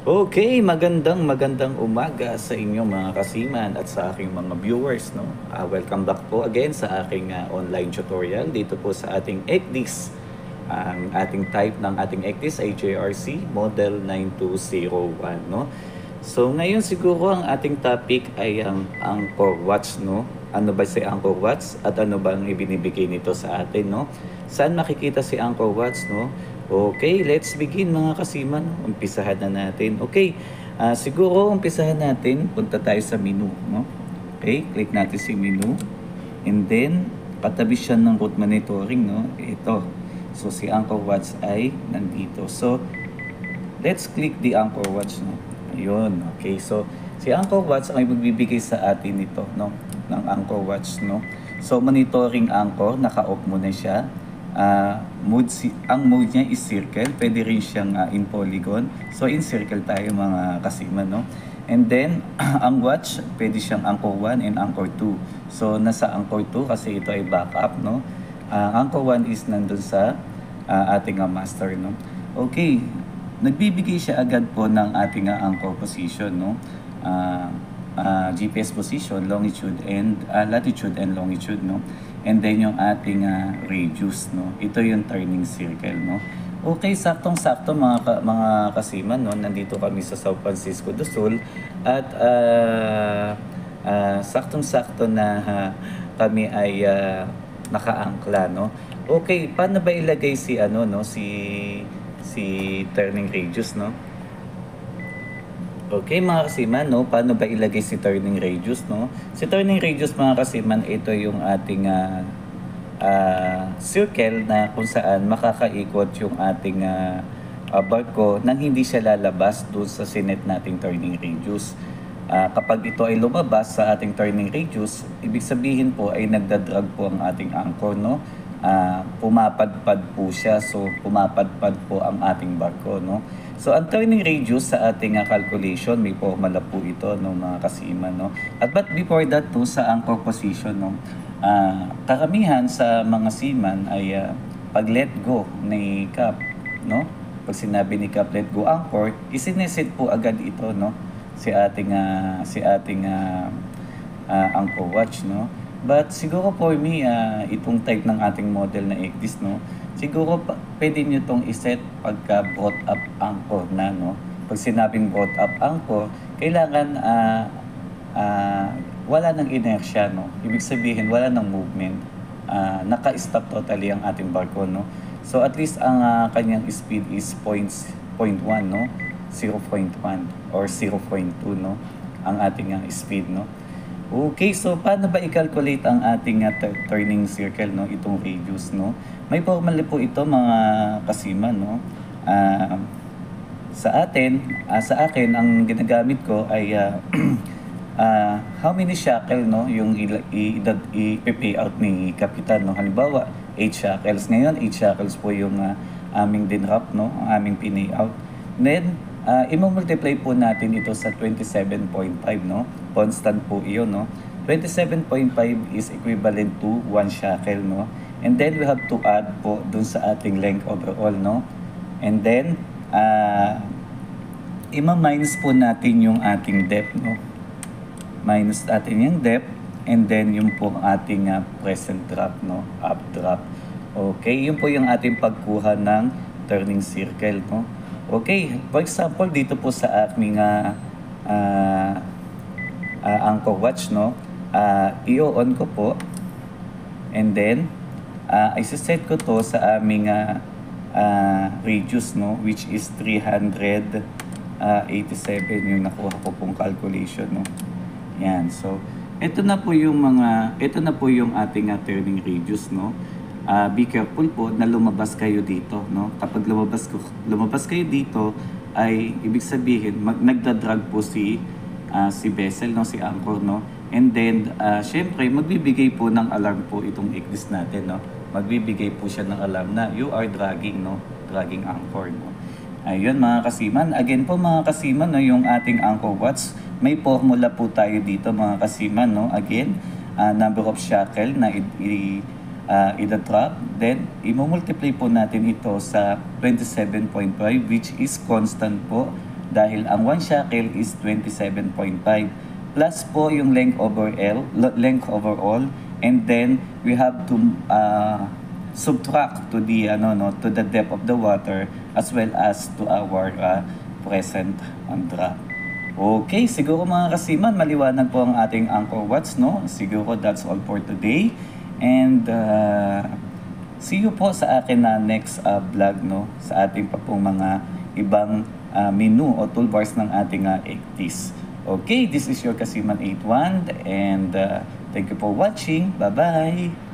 Okay, magandang umaga sa inyo mga kasiman at sa aking mga viewers, no? Welcome back po again sa aking online tutorial dito po sa ating ECDIS. Ang ating type ng ating ECDIS ay JRC Model 9201, no? So ngayon siguro ang ating topic ay ang Angkor Watch, no? Ano ba si Angkor Watch at ano ba ang ibinibigay nito sa atin, no? Saan makikita si Angkor Watch, no? Okay, let's begin mga kasiman. Umpisahan na natin. Okay, siguro umpisahan natin. Punta tayo sa menu, no? Okay, click natin si menu. And then, katabi siya ng route monitoring, no? Ito. So, si Angkor Watch ay nandito. So, let's click the Angkor Watch, no? Ayun, okay. So, si Angkor Watch ay magbibigay sa atin ito, no? Ng Angkor Watch, no? So, monitoring Angkor, naka-off muna siya. Ang mode niya is circle, pwede rin siyang in polygon. So in circle tayo mga kasiman, no? And then ang watch, pwede siyang Angkor 1 and Angkor 2. So nasa Angkor 2 kasi ito ay backup, no? Angkor 1 is nandun sa ating master, no? Okay, nagbibigay siya agad po ng ating Angkor position, no? GPS position, longitude and latitude and longitude, no? And then yung ating radius, no? Ito yung turning circle, no? Okay, saktong-sakto mga kasiman, no? Nandito kami sa San Francisco do Sul at saktong-sakto na kami ay nakaangkla, no? Okay, paano ba ilagay si si turning radius, no? Okay mga kasiman, no? Paano ba ilagay si turning radius, no? Si turning radius mga kasiman, ito yung ating circle na kung saan makakaikot yung ating barko nang hindi siya lalabas doon sa sinet nating turning radius. Kapag ito ay lumabas sa ating turning radius, ibig sabihin po ay nagdadrag po ang ating anchor, no? Pumapadpad po siya, so pumapadpad po ang ating barko, no? So ang turning radius sa ating calculation, may formula po ito, no, mga kasiman, no? At but before that po sa anchor position, no, karamihan sa mga seaman ay pag let go ni Cap, no? Pag sinabi ni Cap let go anchor, isineset po agad ito, no? Si ating Angkor Watch, no? But siguro for me, itong type ng ating model na ECDIS, no? Siguro pwede nyo itong iset pagka brought up anchor na, no? Pag sinabing brought up anchor, kailangan wala ng inertia, no? Ibig sabihin, wala ng movement. Naka-stop totally ang ating barko, no? So at least ang kanyang speed is 0.1, no? 0.1 or 0.2, no? Ang ating speed, no? Okay, so paano ba i-calculate ang ating turning circle, no? Itong radius, no? May formula po ito mga kasiman, no? Sa akin, ang ginagamit ko ay how many shackle, no? Yung i-pay out ni Kapitan, no? Halimbawa, 8 shackles. Ngayon, 8 shackles po yung aming dinrap, no? Ang aming pinay out. Then, i-multiply po natin ito sa 27.5, no? Constant po iyon, no? 27.5 is equivalent to 1 shackle, no? And then we have to add po dun sa ating length overall, no? And then ima-minus po natin yung ating depth, no? Minus natin yung depth and then yung po ating present drop, no? Updraft. Okay, yun po yung ating pagkuha ng turning circle, no? Okay, for example, dito po sa aming Angkor Watch, no? I-on ko po. And then, isa-set ko to sa aming radius, no? Which is 387 yung nakuha ko pong calculation, no? Yan, so, ito na po yung ating turning radius, no? Be careful po na lumabas kayo dito, no? Kapag lumabas kayo dito, ay ibig sabihin nagdadrag po si vessel, no, si anchor, no? And then syempre magbibigay po ng alarm po itong ECDIS natin, no? Magbibigay po siya ng alarm na you are dragging, no? Dragging anchor, no? Ayun mga kasiman, again po mga kasiman, no, yung ating Angkor Watch, may formula po tayo dito mga kasiman, no? Again, number of shackle na i-drop, then i-multiply po natin ito sa 27.5 which is constant po dahil ang 1 shackle is 27.5 plus po yung length overall, and then we have to subtract to the to the depth of the water as well as to our present drop. Okay, siguro mga kasiman, maliwanag po ang ating Angkor Wats, no? Siguro that's all for today. And see you po sa akin na next vlog, no? Sa ating pa pong mga ibang menu o toolbars ng ating Ektis. Okay, this is your Kasiman 81 and thank you for watching. Bye-bye!